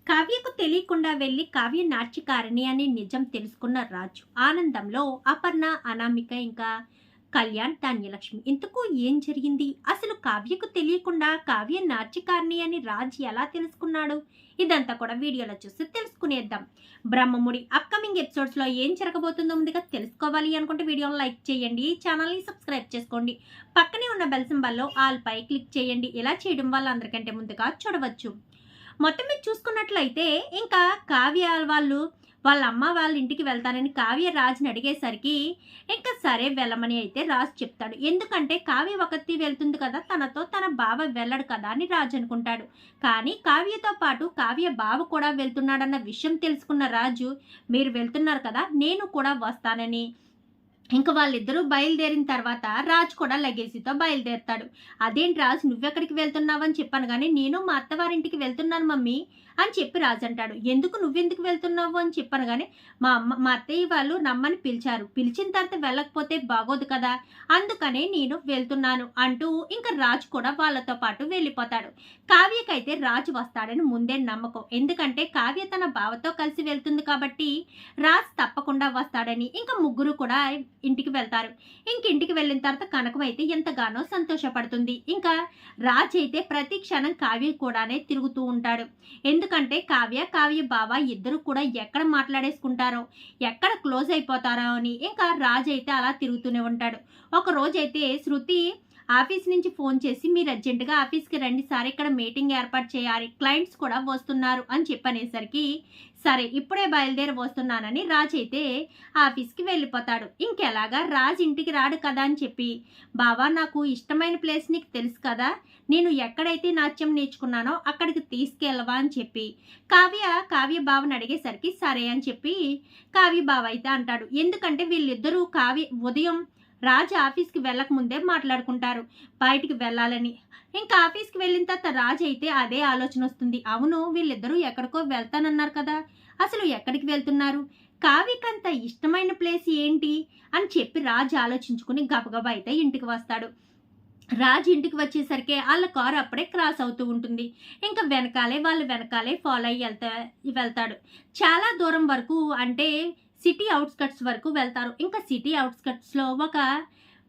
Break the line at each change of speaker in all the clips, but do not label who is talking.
కావ్యకు తెలియకుండా వెళ్లి కావ్య నాట్యకారిణి అని నిజం తెలుసుకున్న రాజు ఆనందంలో అపర్ణ, అనామిక ఇంకా కళ్యాణ్, ధాన్యలక్ష్మి ఇంతకు ఏం జరిగింది? అసలు కావ్యకు తెలియకుండా కావ్య నాట్యకారిణి అని రాజ్ ఎలా తెలుసుకున్నాడు? ఇదంతా కూడా వీడియోలో చూసి తెలుసుకునేద్దాం. బ్రహ్మముడి అప్కమింగ్ ఎపిసోడ్స్ లో ఏం జరగబోతుందో ముందుగా తెలుసుకోవాలి అనుకుంటే వీడియోని లైక్ చేయండి, ఛానల్ని సబ్స్క్రైబ్ చేసుకోండి, పక్కనే ఉన్న బెల్ సింబల్లో ఆల్ పై క్లిక్ చేయండి. ఇలా చేయడం వల్ల అందరికంటే ముందుగా చూడవచ్చు. మొత్తం మీద చూసుకున్నట్లయితే ఇంకా కావ్య వాళ్ళ అమ్మ వాళ్ళ ఇంటికి వెళ్తానని కావ్య రాజుని అడిగేసరికి ఇంకా సరే వెళ్ళమని అయితే రాజు చెప్తాడు. ఎందుకంటే కావ్య ఒకటి వెళ్తుంది కదా, తనతో తన బావ వెళ్ళడు కదా అని రాజు అనుకుంటాడు. కానీ కావ్యతో పాటు కావ్య బావ కూడా వెళ్తున్నాడన్న విషయం తెలుసుకున్న రాజు, మీరు వెళ్తున్నారు కదా, నేను కూడా వస్తానని ఇంకా వాళ్ళిద్దరూ బయలుదేరిన తర్వాత రాజు కూడా లగేజీతో బయలుదేరుతాడు. అదేంటి రాజు, నువ్వెక్కడికి వెళ్తున్నావు అని చెప్పాను కానీ నేను మా అత్తవారింటికి వెళ్తున్నాను మమ్మీ అని చెప్పి రాజు అంటాడు. ఎందుకు నువ్వెందుకు వెళ్తున్నావు అని చెప్పాను కానీ మా అత్తయ్య వాళ్ళు రమ్మని పిలిచారు, పిలిచిన తర్వాత వెళ్ళకపోతే బాగోదు కదా, అందుకనే నేను వెళ్తున్నాను అంటూ ఇంకా రాజు కూడా వాళ్ళతో పాటు వెళ్ళిపోతాడు. కావ్యకైతే రాజు వస్తాడని ముందే నమ్మకం, ఎందుకంటే కావ్య తన బావతో కలిసి వెళ్తుంది కాబట్టి రాజు తప్పకుండా వస్తాడని ఇంకా ముగ్గురు కూడా ఇంటికి వెళ్తారు. ఇంటికి వెళ్ళిన తర్వాత కనకం అయితే ఎంతగానో సంతోషపడుతుంది. ఇంకా రాజ్ అయితే ప్రతి క్షణం కావ్య కూడానే తిరుగుతూ ఉంటాడు. ఎందుకంటే కావ్య బావ ఇద్దరు కూడా ఎక్కడ మాట్లాడేసుకుంటారో, ఎక్కడ క్లోజ్ అయిపోతారో అని ఇంకా రాజ్ అయితే అలా తిరుగుతూనే ఉంటాడు. ఒక రోజైతే శృతి ఆఫీస్ నుంచి ఫోన్ చేసి, మీరు అర్జెంటుగా ఆఫీస్కి రండి సార్, ఇక్కడ మీటింగ్ ఏర్పాటు చేయాలి, క్లయింట్స్ కూడా వస్తున్నారు అని చెప్పనేసరికి సరే ఇప్పుడే బయలుదేరి వస్తున్నానని రాజ్ అయితే ఆఫీస్కి వెళ్ళిపోతాడు. ఇంకెలాగా రాజ్ ఇంటికి రాడు కదా అని చెప్పి, బావా నాకు ఇష్టమైన ప్లేస్ నీకు తెలుసు కదా, నేను ఎక్కడైతే నాట్యం నేర్చుకున్నానో అక్కడికి తీసుకెళ్ళవా అని చెప్పి కావ్య బావని అడిగేసరికి సరే అని చెప్పి కావ్య బావ అయితే అంటాడు. ఎందుకంటే వీళ్ళిద్దరూ ఉదయం రాజు ఆఫీస్కి వెళ్ళక ముందే మాట్లాడుకుంటారు బయటికి వెళ్ళాలని. ఇంకా ఆఫీస్కి వెళ్ళిన తర్వాత రాజు అయితే అదే ఆలోచన వస్తుంది. అవును, వీళ్ళిద్దరూ ఎక్కడికో వెళ్తానన్నారు కదా, అసలు ఎక్కడికి వెళ్తున్నారు, కావ్యకంత ఇష్టమైన ప్లేస్ ఏంటి అని చెప్పి రాజు ఆలోచించుకుని గబగబా అయితే ఇంటికి వస్తాడు. రాజు ఇంటికి వచ్చేసరికి వాళ్ళ కారు అప్పుడే క్రాస్ అవుతూ ఉంటుంది. ఇంకా వాళ్ళ వెనకాలే ఫాలో అయ్యి వెళ్తాడు. చాలా దూరం వరకు, అంటే సిటీ అవుట్స్కట్స్ వరకు వెళ్తారు. ఇంకా సిటీ అవుట్స్కట్స్లో ఒక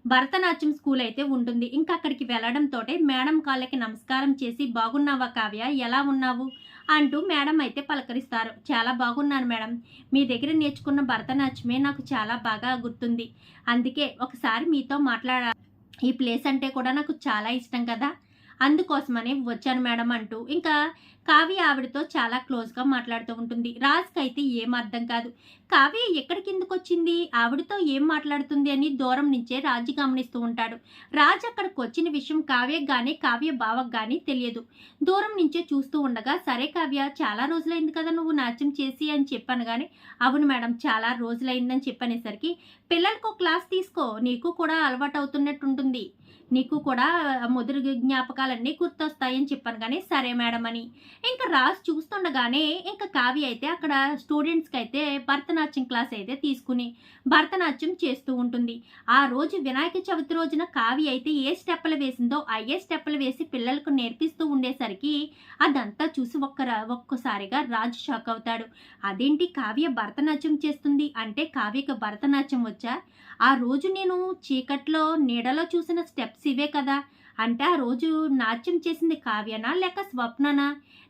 భరతనాట్యం స్కూల్ అయితే ఉంటుంది. ఇంకా అక్కడికి వెళ్ళడంతో మేడం కాళ్ళకి నమస్కారం చేసి, బాగున్నావా కావ్య, ఎలా ఉన్నావు అంటూ మేడం అయితే పలకరిస్తారు. చాలా బాగున్నాను మేడం, మీ దగ్గర నేర్చుకున్న భరతనాట్యమే నాకు చాలా బాగా గుర్తుంది, అందుకే ఒకసారి మీతో ఈ ప్లేస్ అంటే కూడా నాకు చాలా ఇష్టం కదా, అందుకోసమని వచ్చాను మేడం అంటూ ఇంకా కావ్య ఆవిడతో చాలా క్లోజ్గా మాట్లాడుతూ ఉంటుంది. రాజ్కి అయితే ఏం అర్థం కాదు, కావ్య ఎక్కడికి ఎందుకు వచ్చింది, ఆవిడతో ఏం మాట్లాడుతుంది అని దూరం నుంచే రాజు గమనిస్తూ ఉంటాడు. రాజ్ అక్కడికి వచ్చిన విషయం కావ్యకు కానీ కావ్య బావకు కానీ తెలియదు. దూరం నుంచే చూస్తూ ఉండగా, సరే కావ్య చాలా రోజులైంది కదా నువ్వు నాట్యం చేసి అని చెప్పాను కానీ, అవును మేడం చాలా రోజులైందని చెప్పనేసరికి, పిల్లలకు క్లాస్ తీసుకో, నీకు కూడా అలవాటు అవుతున్నట్టు ఉంటుంది, నీకు కూడా ముదురు జ్ఞాపకాలన్నీ గుర్తొస్తాయని చెప్పాను కానీ సరే మేడం అని ఇంకా రాజ్ చూస్తుండగానే ఇంకా కావ్య అయితే అక్కడ స్టూడెంట్స్కి అయితే భరతనాట్యం క్లాస్ అయితే తీసుకుని భరతనాట్యం చేస్తూ ఉంటుంది. ఆ రోజు వినాయక చవితి రోజున కావ్య అయితే ఏ స్టెప్పులు వేసిందో అయ్యే స్టెప్పులు వేసి పిల్లలకు నేర్పిస్తూ ఉండేసరికి అదంతా చూసి ఒక్కసారిగా రాజు షాక్ అవుతాడు. అదేంటి కావ్య భరతనాట్యం చేస్తుంది అంటే, కావ్యకు భరతనాట్యం వచ్చా, ఆ రోజు నేను చీకట్లో నీడలో చూసిన స్టెప్స్ ఇవే కదా, అంటే ఆ రోజు నాట్యం చేసింది కావ్యనా లేక స్వప్ననా,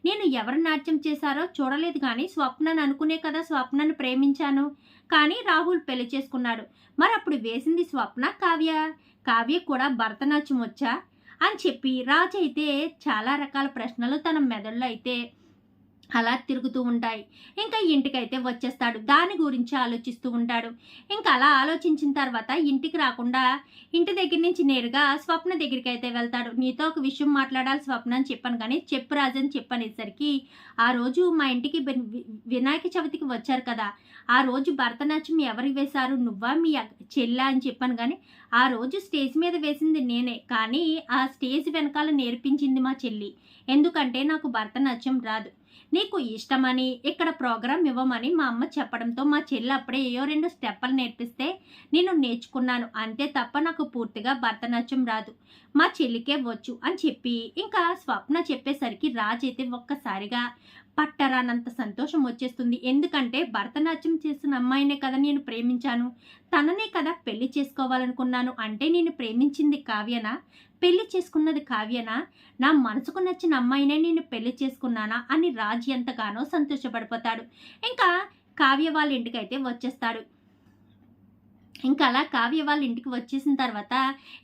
నేను ఎవరు నాట్యం చేశారో చూడలేదు కానీ స్వప్నని అనుకునే కదా స్వప్నను ప్రేమించాను, కానీ రాహుల్ పెళ్లి చేసుకున్నాడు, మరి అప్పుడు వేసింది స్వప్న కావ్య కూడా భరతనాట్యం వచ్చా అని చెప్పి రాజు అయితే చాలా రకాల ప్రశ్నలు తన మెదడులో అయితే అలా తిరుగుతూ ఉంటాయి. ఇంకా ఇంటికైతే వచ్చేస్తాడు, దాని గురించి ఆలోచిస్తూ ఉంటాడు. ఇంకా అలా ఆలోచించిన తర్వాత ఇంటికి రాకుండా ఇంటి దగ్గర నుంచి నేరుగా స్వప్న దగ్గరికి అయితే వెళ్తాడు. నీతో ఒక విషయం మాట్లాడాలి స్వప్న అని చెప్పాను కానీ చెప్పు రాజని చెప్పనేసరికి, ఆ రోజు మా ఇంటికి వినాయక చవితికి వచ్చారు కదా, ఆ రోజు భరతనాట్యం ఎవరికి వేశారు, నువ్వా మీ చెల్లా అని చెప్పాను కానీ, ఆ రోజు స్టేజ్ మీద వేసింది నేనే, కానీ ఆ స్టేజ్ వెనకాల నేర్పించింది మా చెల్లి, ఎందుకంటే నాకు భరతనాట్యం రాదు, నీకు ఇష్టమని ఇక్కడ ప్రోగ్రామ్ ఇవ్వమని మా అమ్మ చెప్పడంతో మా చెల్లి అప్పుడే ఏయో 2 స్టెప్పులు నేర్పిస్తే నేను నేర్చుకున్నాను, అంతే తప్ప నాకు పూర్తిగా భరతనాట్యం రాదు, మా చెల్లికే వచ్చు అని చెప్పి ఇంకా స్వప్న చెప్పేసరికి రాజ్ అయితే ఒక్కసారిగా పట్టరానంత సంతోషం వచ్చేస్తుంది. ఎందుకంటే భరతనాట్యం చేసిన అమ్మాయినే కదా నేను ప్రేమించాను. తననే కదా పెళ్లి చేసుకోవాలనుకున్నాను. అంటే నేను ప్రేమించింది కావ్యనా? పెళ్లి చేసుకున్నది కావ్యనా? నా మనసుకు నచ్చిన అమ్మాయినే నేను పెళ్లి చేసుకున్నానా అని రాజ్ ఎంతగానో సంతోషపడిపోతాడు. ఇంకా కావ్య వాళ్ళ ఇంటికైతే వచ్చేస్తాడు. ఇంకా అలా కావ్య వాళ్ళ ఇంటికి వచ్చేసిన తర్వాత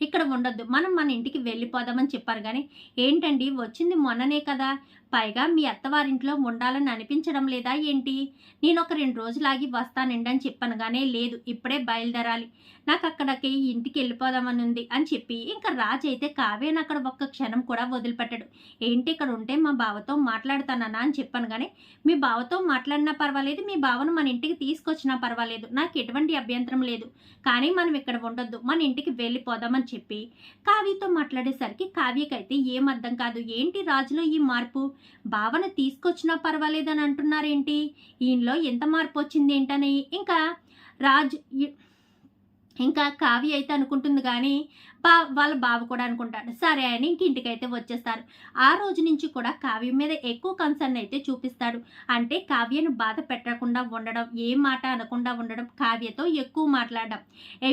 ఇక్కడ ఉండొద్దు, మనం మన ఇంటికి వెళ్ళిపోదామని చెప్పారు. కానీ ఏంటండి, వచ్చింది మొన్ననే కదా, పైగా మీ అత్తవారింట్లో ఉండాలని అనిపించడం లేదా ఏంటి? నేను ఒక 2 రోజులు ఆగి వస్తానండి అని చెప్పాను. కానీ లేదు, ఇప్పుడే బయలుదేరాలి, నాకు అక్కడికి ఇంటికి వెళ్ళిపోదామని ఉంది అని చెప్పి ఇంకా రాజు అయితే కావ్యను అక్కడ ఒక్క క్షణం కూడా వదిలిపెట్టాడు. ఏంటి ఇక్కడ ఉంటే మా బావతో మాట్లాడతానన్నా అని చెప్పాను. కానీ మీ బావతో మాట్లాడినా పర్వాలేదు, మీ బావను మన ఇంటికి తీసుకొచ్చినా పర్వాలేదు, నాకు ఎటువంటి అభ్యంతరం లేదు. కానీ మనం ఇక్కడ ఉండొద్దు, మన ఇంటికి వెళ్ళిపోదామని చెప్పి కావ్యతో మాట్లాడేసరికి కావ్యకైతే ఏం అర్థం కాదు. ఏంటి రాజులో ఈ మార్పు? భావన తీసుకొచ్చినా పర్వాలేదని అంటున్నారేంటి? ఈయనలో ఎంత మార్పు వచ్చింది ఏంటని ఇంకా రాజు ఇంకా కావ్య అయితే అనుకుంటుంది. కానీ వాళ్ళ బావ కూడా అనుకుంటాడు. సరే అని ఇంటికైతే వచ్చేస్తారు. ఆ రోజు నుంచి కూడా కావ్య మీద ఎక్కువ కన్సర్న్ అయితే చూపిస్తాడు. అంటే కావ్యను బాధ పెట్టకుండా ఉండడం, ఏ మాట అనకుండా ఉండడం, కావ్యతో ఎక్కువ మాట్లాడడం,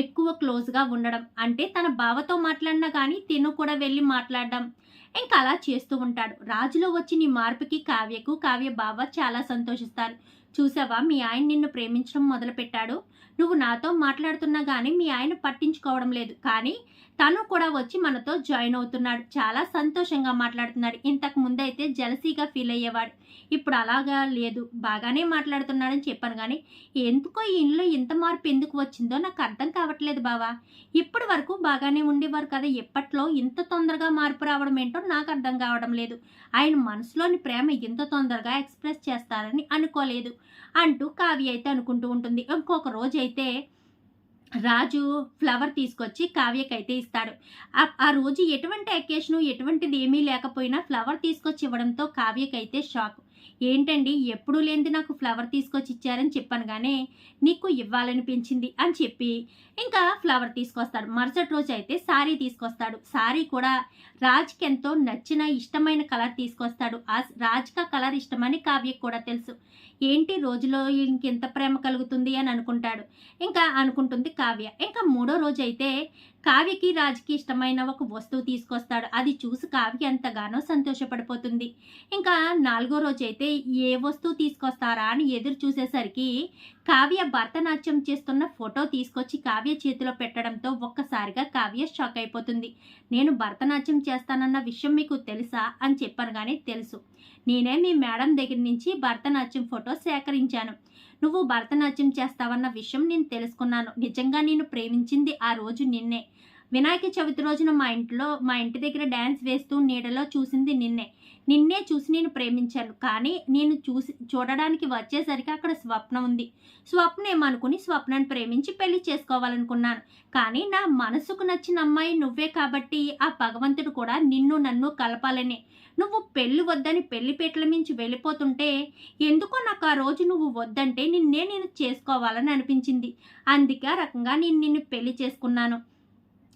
ఎక్కువ క్లోజ్గా ఉండడం, అంటే తన బావతో మాట్లాడినా కానీ తిను కూడా వెళ్ళి మాట్లాడడం, ఇంకా అలా చేస్తూ ఉంటాడు. రాజులో వచ్చిన ఈ మార్పుకి కావ్యకు కావ్య బావ చాలా సంతోషిస్తారు. చూసావా, మీ ఆయన నిన్ను ప్రేమించడం మొదలుపెట్టాడు, నువ్వు నాతో మాట్లాడుతున్నా కానీ మీ ఆయన పట్టించుకోవడం లేదు, కానీ తను కూడా వచ్చి మనతో జాయిన్ అవుతున్నాడు, చాలా సంతోషంగా మాట్లాడుతున్నాడు. ఇంతకు ముందైతే జలసీగా ఫీల్ అయ్యేవాడు, ఇప్పుడు అలాగా లేదు, బాగానే మాట్లాడుతున్నాడని చెప్పాను. కానీ ఎందుకో ఈ ఇంట్లో ఇంత మార్పు ఎందుకు వచ్చిందో నాకు అర్థం కావట్లేదు బావా. ఇప్పటి వరకు బాగానే ఉండేవారు కదా, ఎప్పట్లో ఇంత తొందరగా మార్పు రావడం ఏంటో నాకు అర్థం కావడం లేదు. ఆయన మనసులోని ప్రేమ ఇంత తొందరగా ఎక్స్ప్రెస్ చేస్తారని అనుకోలేదు అంటూ కావ్య అయితే అనుకుంటూ ఉంటుంది. ఇంకొక రోజు అయితే రాజు ఫ్లవర్ తీసుకొచ్చి కావ్యకైతే ఇస్తాడు. ఆ రోజు ఎటువంటి అకేషను ఎటువంటిది ఏమీ లేకపోయినా ఫ్లవర్ తీసుకొచ్చి ఇవ్వడంతో కావ్యకైతే షాక్. ఏంటండి, ఎప్పుడూ లేనిది నాకు ఫ్లవర్ తీసుకొచ్చి ఇచ్చారని చెప్పాను, కానీ నీకు ఇవ్వాలనిపించింది అని చెప్పి ఇంకా ఫ్లవర్ తీసుకొస్తాడు. మరుసటి రోజు అయితే శారీ తీసుకొస్తాడు. శారీ కూడా రాజ్కి ఎంతో నచ్చిన ఇష్టమైన కలర్ తీసుకొస్తాడు. ఆ రాజ్కి కలర్ ఇష్టమని కావ్యకు కూడా తెలుసు. ఏంటి రోజులో ఇంకెంత ప్రేమ కలుగుతుంది అని అనుకుంటాడు. ఇంకా అనుకుంటుంది కావ్య. ఇంకా 3వ రోజు అయితే కావ్యకి రాజ్కి ఇష్టమైన ఒక వస్తువు తీసుకొస్తాడు. అది చూసి కావ్య ఎంతగానో సంతోషపడిపోతుంది. ఇంకా 4వ రోజు అయితే ఏ వస్తువు తీసుకొస్తారా అని ఎదురు చూసేసరికి కావ్య భరతనాట్యం చేస్తున్న ఫోటో తీసుకొచ్చి కావ్య చేతిలో పెట్టడంతో ఒక్కసారిగా కావ్య షాక్ అయిపోతుంది. నేను భరతనాట్యం చేస్తానన్న విషయం మీకు తెలుసా అని చెప్పాను. కానీ తెలుసు, నేనే మీ మేడం దగ్గర నుంచి భరతనాట్యం ఫోటో సేకరించాను, నువ్వు భరతనాట్యం చేస్తావన్న విషయం నేను తెలుసుకున్నాను. నిజంగా నేను ప్రేమించింది ఆ రోజు నిన్నే. వినాయక చవితి రోజున మా ఇంటి దగ్గర డ్యాన్స్ వేస్తూ నీడలో చూసింది నిన్నే చూసి నేను ప్రేమించాను. కానీ నేను చూడడానికి వచ్చేసరికి అక్కడ స్వప్న ఉంది. స్వప్న ఏమనుకుని స్వప్నాన్ని ప్రేమించి పెళ్లి చేసుకోవాలనుకున్నాను. కానీ నా మనసుకు నచ్చిన అమ్మాయి నువ్వే కాబట్టి ఆ భగవంతుడు కూడా నిన్ను నన్ను కలపాలనే. నువ్వు పెళ్లి వద్దని పెళ్లిపేటల మించి వెళ్ళిపోతుంటే ఎందుకో నాకు ఆ రోజు నువ్వు వద్దంటే నేను చేసుకోవాలని అనిపించింది. అందుకే ఆ రకంగా నేను నిన్ను పెళ్లి చేసుకున్నాను.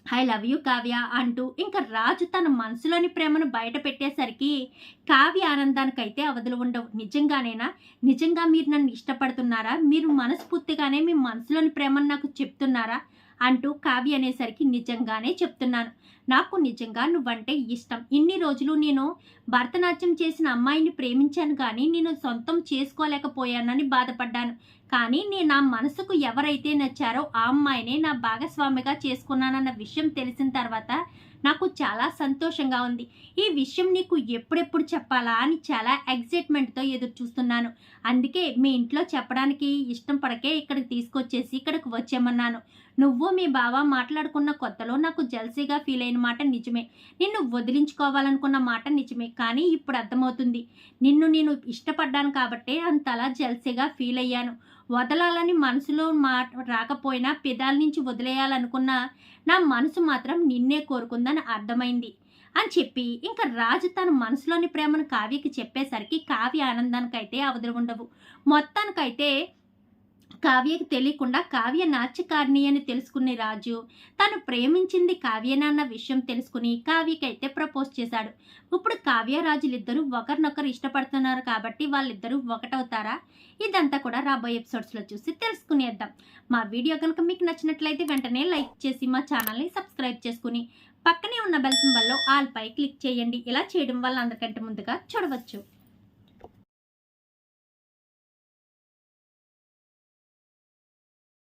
ఐ లవ్ యూ కావ్య అంటూ ఇంకా రాజు తన మనసులోని ప్రేమను బయట పెట్టేసరికి కావ్య ఆనందానికైతే అవధులు ఉండవు. నిజంగానేనా? నిజంగా మీరు నన్ను ఇష్టపడుతున్నారా? మీరు మనస్ఫూర్తిగానే మీ మనసులోని ప్రేమను నాకు చెప్తున్నారా అంటూ కావ్య అనేసరికి నిజంగానే చెప్తున్నాను, నాకు నిజంగా నువ్వంటే ఇష్టం. ఇన్ని రోజులు నేను భరతనాట్యం చేసిన అమ్మాయిని ప్రేమించాను, కానీ నేను సొంతం చేసుకోలేకపోయానని బాధపడ్డాను. కానీ నేను నా మనసుకు ఎవరైతే నచ్చారో ఆ అమ్మాయినే నా భాగస్వామిగా చేసుకున్నానన్న విషయం తెలిసిన తర్వాత నాకు చాలా సంతోషంగా ఉంది. ఈ విషయం నీకు ఎప్పుడెప్పుడు చెప్పాలా అని చాలా ఎగ్జైట్మెంట్తో ఎదురు చూస్తున్నాను. అందుకే మీ ఇంట్లో చెప్పడానికి ఇష్టం పడకే ఇక్కడికి తీసుకొచ్చేసి ఇక్కడికి వచ్చేమన్నాను. నువ్వు మీ బావ మాట్లాడుకున్న కొత్తలో నాకు జల్సీగా ఫీల్ అయిన మాట నిజమే, నిన్ను వదిలించుకోవాలనుకున్న మాట నిజమే. కానీ ఇప్పుడు అర్థమవుతుంది, నిన్ను నేను ఇష్టపడ్డాను కాబట్టే అంతలా జల్సీగా ఫీల్ అయ్యాను. వదలాలని మనసులో మాట రాకపోయినా పెదాల నుంచి వదిలేయాలనుకున్నా నా మనసు మాత్రం నిన్నే కోరుకుందని అర్థమైంది అని చెప్పి ఇంకా రాజు తన మనసులోని ప్రేమను కావ్యకి చెప్పేసరికి కావ్య ఆనందానికైతే అవధులు ఉండవు. మొత్తానికైతే కావ్యకి తెలియకుండా కావ్య నాట్యకారిణి అని తెలుసుకునే రాజు తను ప్రేమించింది కావ్యనన్న విషయం తెలుసుకుని కావ్యకైతే ప్రపోజ్ చేశాడు. ఇప్పుడు కావ్య రాజులిద్దరూ ఒకరినొకరు ఇష్టపడుతున్నారు కాబట్టి వాళ్ళిద్దరూ ఒకటవుతారా? ఇదంతా కూడా రాబోయే ఎపిసోడ్స్లో చూసి తెలుసుకునేద్దాం. మా వీడియో కనుక మీకు నచ్చినట్లయితే వెంటనే లైక్ చేసి మా ఛానల్ని సబ్స్క్రైబ్ చేసుకుని పక్కనే ఉన్న బెల్ సింబల్లో ఆల్ పై క్లిక్ చేయండి. ఇలా చేయడం వల్ల అందరికంటే ముందుగా చూడవచ్చు.